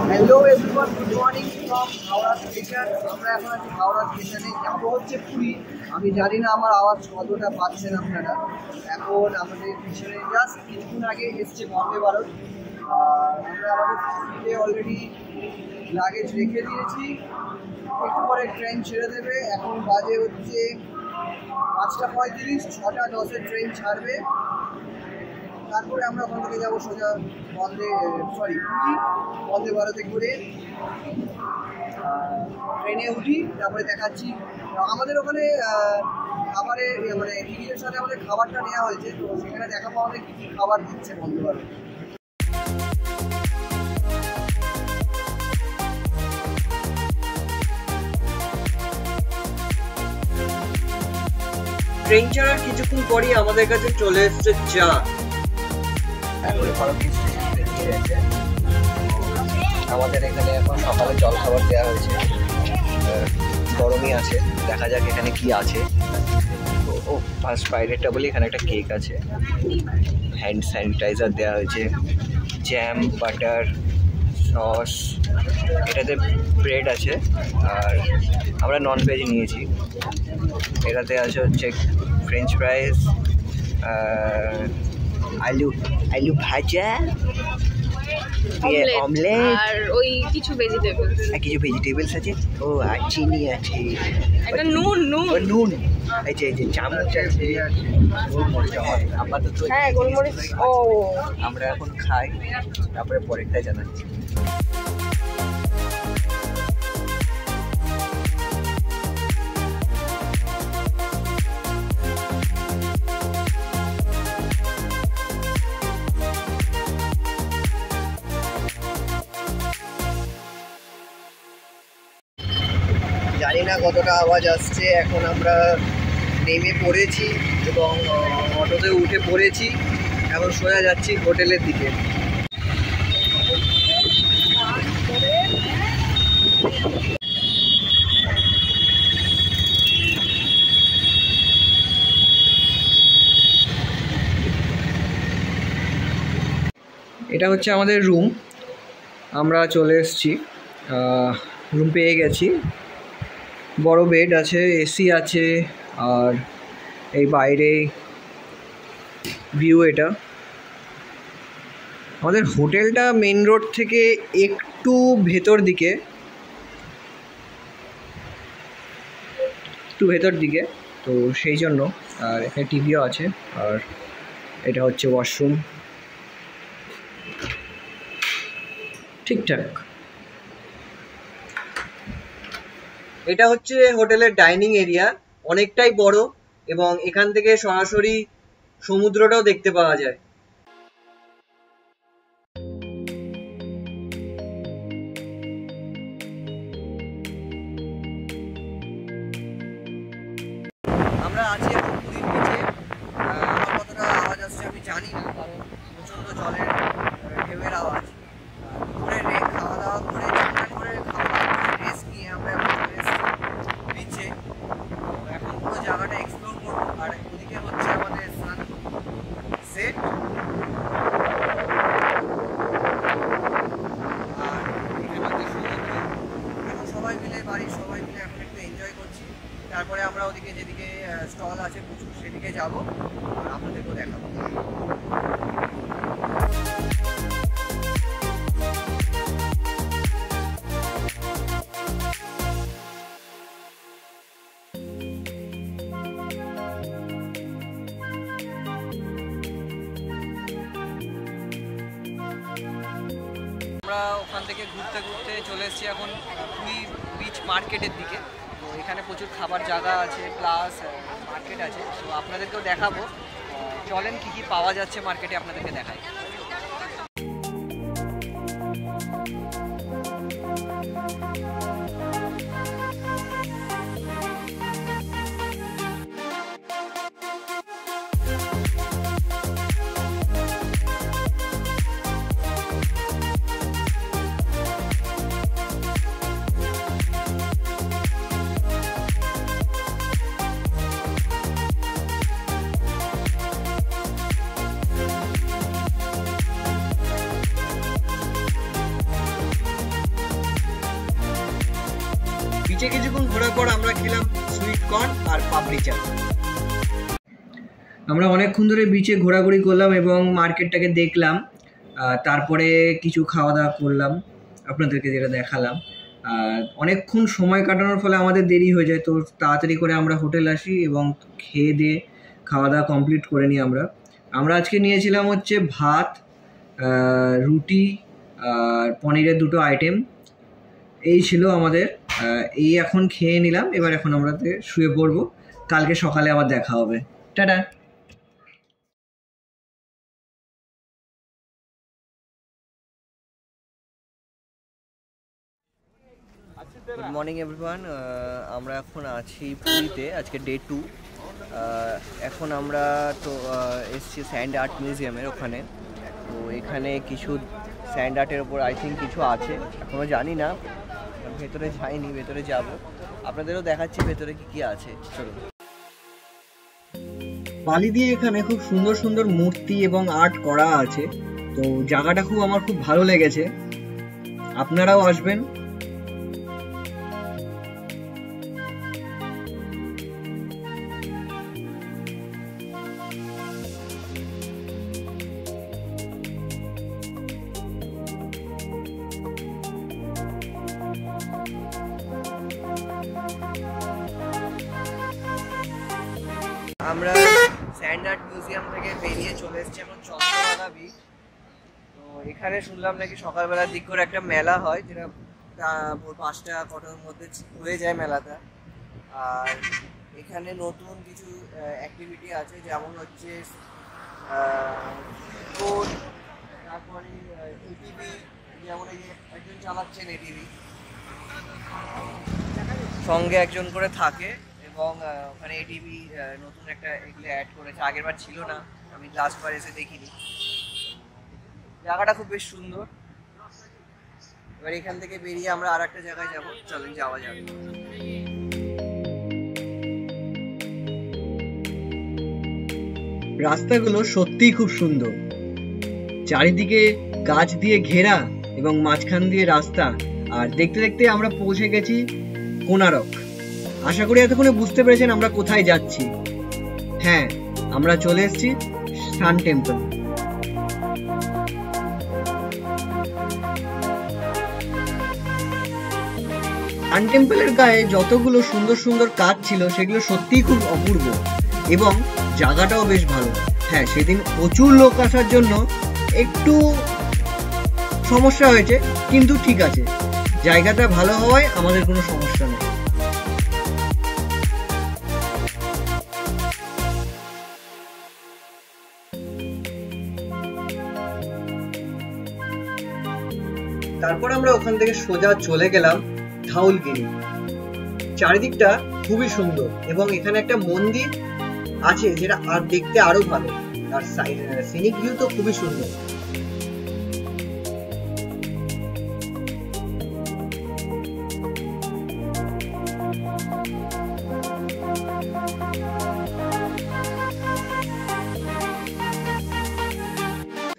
Hello everyone, good morning from Howrah station. আমরা এখন আছি হাওড়া স্টেশনে, যাবো হচ্ছে পুরী। আমি জানি না আমার আওয়াজ কতটা পাচ্ছেন আপনারা। এখন আমাদের পিছনে জাস্ট কিছুক্ষণ আগে এসছে বন্দে ভারত। আমরা আমাদের সিটে অলরেডি লাগেজ রেখে দিয়েছি, একটু পরে ট্রেন ছেড়ে দেবে। এখন বাজে হচ্ছে 5:35, 6:10 ট্রেন ছাড়বে। তারপরে আমরা ওখান থেকে যাবো সোজা পুরী বন্দে ভারতে করে ট্রেনে উঠি। তারপরে দেখাচ্ছি আমাদের ওখানে খাবারের মানে টিকিটের সাথে আমাদের খাবারটা নেওয়া হয়েছে, তো সেখানে দেখাবো আমাদের কী কী খাবার দিচ্ছে বন্দে ভারত। ট্রেন ছাড়ার কিছুক্ষণ পরই আমাদের কাছে চলে এসছে চা। আমাদের এখানে এখন সকালে জল খাবার দেওয়া হয়েছে, গরমই আছে। দেখা যাক এখানে কি আছে। ও ফার্স্ট বাইরেটা বলি, এখানে একটা কেক আছে, হ্যান্ড স্যানিটাইজার দেওয়া হয়েছে, জ্যাম, বাটার, সস, এটাতে ব্রেড আছে। আর আমরা নন ভেজ নিয়েছি। এটাতে আছে হচ্ছে ফ্রেঞ্চ ফ্রাইস, আলু ভাজা, অমলেট, আর ওই কিছু ভেজিটেবলস আছে। ও আর চিনি আছে, একটা নুন এই যে চামচ আছে, আপাতত হ্যাঁ গোলমরিচ। ও আমরা এখন খাই, তারপরে পরেরটা জানাচ্ছি। জানি না কতটা আওয়াজ আসছে। এখন আমরা নেমে পড়েছি এবং অটোতে উঠে পড়েছি। এখন সোজা যাচ্ছি হোটেলের দিকে। এটা হচ্ছে আমাদের রুম। আমরা চলে এসেছি, রুম পেয়ে গেছি। বড় বেড আছে, এসি আছে, আর এই বাইরে ভিউ। এটা আমাদের হোটেলটা মেন রোড থেকে একটু ভেতর দিকে, তো সেই জন্য। আর এখানে টিভিও আছে। আর এটা হচ্ছে ওয়াশরুম, ঠিকঠাক। এটা হচ্ছে হোটেলের ডাইনিং এরিয়া, অনেকটাই বড় এবং এখান থেকে সরাসরি সমুদ্রটাও দেখতে পাওয়া যায়। আমরা আছি এখন পুরীর বিচে। আমার কতটা আওয়াজ আসছে আমি জানি না, কারণ প্রচণ্ড জলের ঢেউয়ের আওয়াজ। দুপুরে খাওয়া দাওয়া করে রেস্ট নিয়ে আমরা এখন চলে এসেছি বিচে। এখন পুরো জায়গাটা এক্সপ্লোর করবো। আর ওদিকে হচ্ছে আমাদের সানসেট। আর এখানে হচ্ছে সমুদ্র। এখন সবাই মিলে এখন একটু এনজয় করছি। তারপরে আমরা ওদিকে যেদিকে স্টল আছে প্রচুর, সেদিকে যাবো, আর আপনাদেরকেও দেখাবো। আমরা ওখান থেকে ঘুরতে ঘুরতে চলে এসেছি এখন পুরী বিচ মার্কেটের দিকে। তো এখানে প্রচুর খাবার জায়গা আছে, প্লাস মার্কেট আছে। তো আপনাদেরকেও দেখাবো। চলেন কী কী পাওয়া যাচ্ছে মার্কেটে, আপনাদেরকে দেখাই। বিচে কিছুক্ষণ ঘোরার পর আমরা খেলাম সুইট কর্ন আর পাপড়ি চাট। আমরা অনেকক্ষণ ধরে বিচে ঘোরাঘুরি করলাম এবং মার্কেটটাকে দেখলাম, তারপরে কিছু খাওয়া দাওয়া করলাম, আপনাদেরকে যেটা দেখালাম। অনেকক্ষণ সময় কাটানোর ফলে আমাদের দেরি হয়ে যায়, তো তাড়াতাড়ি করে আমরা হোটেল আসি এবং খেয়ে দিয়ে খাওয়া দাওয়া কমপ্লিট করে নিই। আমরা আজকে নিয়েছিলাম হচ্ছে ভাত, রুটি আর পনিরের 2টো আইটেম, এই ছিল আমাদের। এই এখন খেয়ে নিলাম, এবার এখন আমরা শুয়ে পড়বো, কালকে সকালে আবার দেখা হবে। টাটা। গুড মর্নিং এভরিওয়ান, আমরা এখন আছি পুরীতে, আজকে ডে 2। এখন আমরা তো এসছি স্যান্ড আর্ট মিউজিয়ামের ওখানে। তো এখানে কিছু স্যান্ড আর্টের ওপর আই থিঙ্ক কিছু আছে, এখনও জানি না, ভেতরে যাইনি, ভেতরে যাব, আপনাদেরও দেখাচ্ছি ভেতরে কি কি আছে। চলুন। বালি দিয়ে এখানে খুব সুন্দর সুন্দর মূর্তি এবং আর্ট করা আছে, তো জায়গাটা আমার খুব ভালো লেগেছে, আপনারাও আসবেন। আমরা স্যান্ড আর্ট মিউজিয়াম থেকে বেরিয়ে চলে এসেছি এখন চন্দ্রভাগা বিচ। তো এখানে শুনলাম নাকি সকালবেলার দিক করে একটা মেলা হয়, যেটা ভোর 5টা কটার মধ্যে হয়ে যায় মেলাটা। আর এখানে নতুন কিছু অ্যাক্টিভিটি আছে, যেমন হচ্ছে বোট, তারপরে এটিভি, যেমন এই একজন চালাচ্ছেন এটিভি, সঙ্গে একজন করে থাকে, এবং ওখানে এটিভি নতুন একটা এগুলো অ্যাড করেছে, আগের বার ছিল না, আমি লাস্ট বার এসে দেখিনি। জায়গাটা খুব বেশ সুন্দর। এবার এখান থেকে বেরিয়ে আমরা আর একটা জায়গায় যাবো, চলেন যাওয়া যাবে। রাস্তাগুলো সত্যিই খুব সুন্দর, চারিদিকে গাছ দিয়ে ঘেরা এবং মাঝখান দিয়ে রাস্তা। আর দেখতে দেখতে আমরা পৌঁছে গেছি কোনারক। আশা করি এতক্ষণে বুঝতে পেরেছেন আমরা কোথায় যাচ্ছি। হ্যাঁ, আমরা চলে এসেছি সান টেম্পল। সান টেম্পলের গায়ে যতগুলো সুন্দর সুন্দর কাজ ছিল সেগুলো সত্যিই খুব অপূর্ব, এবং জায়গাটাও বেশ ভালো। হ্যাঁ, সেদিন প্রচুর লোক আসার জন্য একটু সমস্যা হয়েছে, কিন্তু ঠিক আছে, জায়গাটা ভালো হওয়ায় আমাদের কোনো সমস্যা নেই। তারপর আমরা ওখান থেকে সোজা চলে গেলাম ধউলগিরি। চারিদিকটা খুবই সুন্দর, এবং এখানে একটা মন্দির আছে যেটা আর দেখতে আরো ভালো, আর সিনিক ভিউ তো খুবই সুন্দর।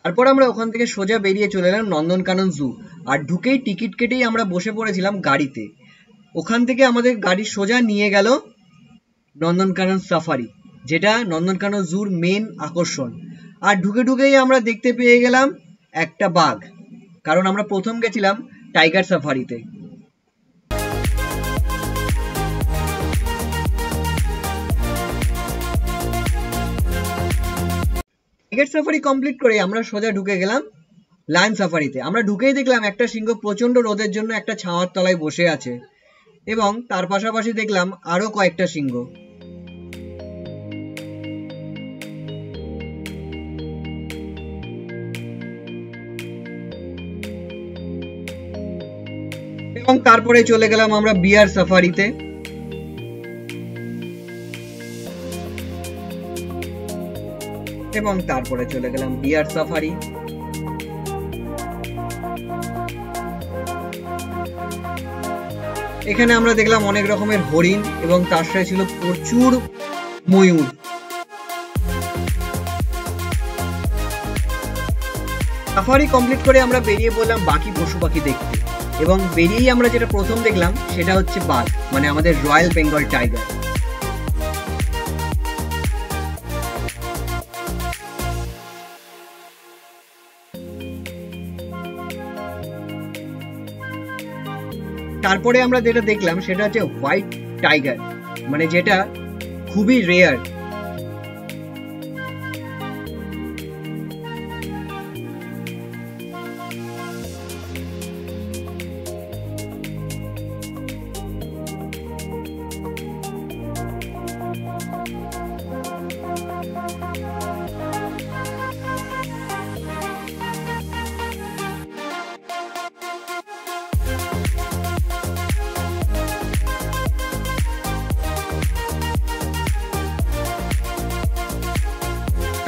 তারপর আমরা ওখান থেকে সোজা বেরিয়ে চলে এলাম নন্দনকানন জু। আর ঢুকেই টিকিট কেটেই আমরা বসে পড়েছিলাম গাড়িতে। ওখান থেকে আমাদের গাড়ি সোজা নিয়ে গেল নন্দনকানন সাফারি, যেটা নন্দনকানন জুর মেন আকর্ষণ। আর ঢুকেই আমরা দেখতে পেয়ে গেলাম একটা বাঘ, কারণ আমরা প্রথম গেছিলাম টাইগার সাফারিতে। টাইগার সাফারি কমপ্লিট করে আমরা সোজা ঢুকে গেলাম লায়ন সাফারিতে। আমরা ঢুকেই দেখলাম একটা সিংহ প্রচন্ড রোদের জন্য একটা ছাওয়ার তলায় বসে আছে, এবং তার পাশাপাশি দেখলাম আরো কয়েকটা সিংহ। এবং তারপরে চলে গেলাম আমরা বিয়ার সাফারিতে। এবং তারপরে চলে গেলাম বিয়ার সাফারি। এখানে আমরা দেখলাম অনেক রকমের হরিণ, এবং তার সাথে ছিল প্রচুর ময়ূর। সাফারি কমপ্লিট করে আমরা বেরিয়ে পড়লাম বাকি পশু পাখি দেখতে। এবং বেরিয়েই আমরা যেটা প্রথম দেখলাম সেটা হচ্ছে বাঘ, মানে আমাদের রয়্যাল বেঙ্গল টাইগার। তারপরে আমরা যেটা দেখলাম সেটা হচ্ছে হোয়াইট টাইগার, মানে যেটা খুবই রেয়ার।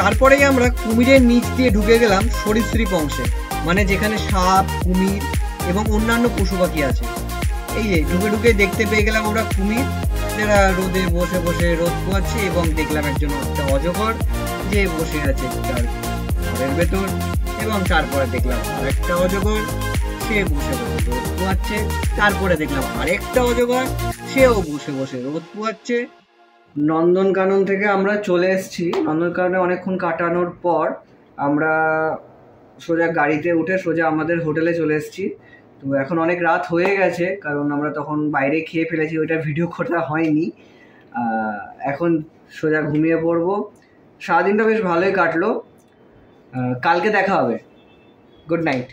তারপরেই আমরা কুমিরের নিচ দিয়ে ঢুকে গেলাম সরীসৃপ অংশে, মানে যেখানে সাপ, কুমির এবং অন্যান্য পশু পাখি আছে। এই যে ঢুকে ঢুকে দেখতে পেয়ে গেলাম আমরা কুমির যারা রোদে বসে বসে রোদ পোয়াচ্ছে, এবং দেখলাম একজন একটা অজগর যে বসে আছে তার ঘরের ভেতর, এবং তারপরে দেখলাম আরেকটা অজগর, সে বসে বসে রোদ পোয়াচ্ছে। তারপরে দেখলাম আরেকটা অজগর, সেও বসে বসে রোদ পোয়াচ্ছে। নন্দনকানন থেকে আমরা চলে এসেছি। নন্দনকাননে অনেকক্ষণ কাটানোর পর আমরা সোজা গাড়িতে উঠে সোজা আমাদের হোটেলে চলে এসেছি। তো এখন অনেক রাত হয়ে গেছে, কারণ আমরা তখন বাইরে খেয়ে ফেলেছি, ওইটা ভিডিও করা হয়নি। এখন সোজা ঘুমিয়ে পড়বো। সারাদিনটা বেশ ভালোই কাটলো। কালকে দেখা হবে। Good night.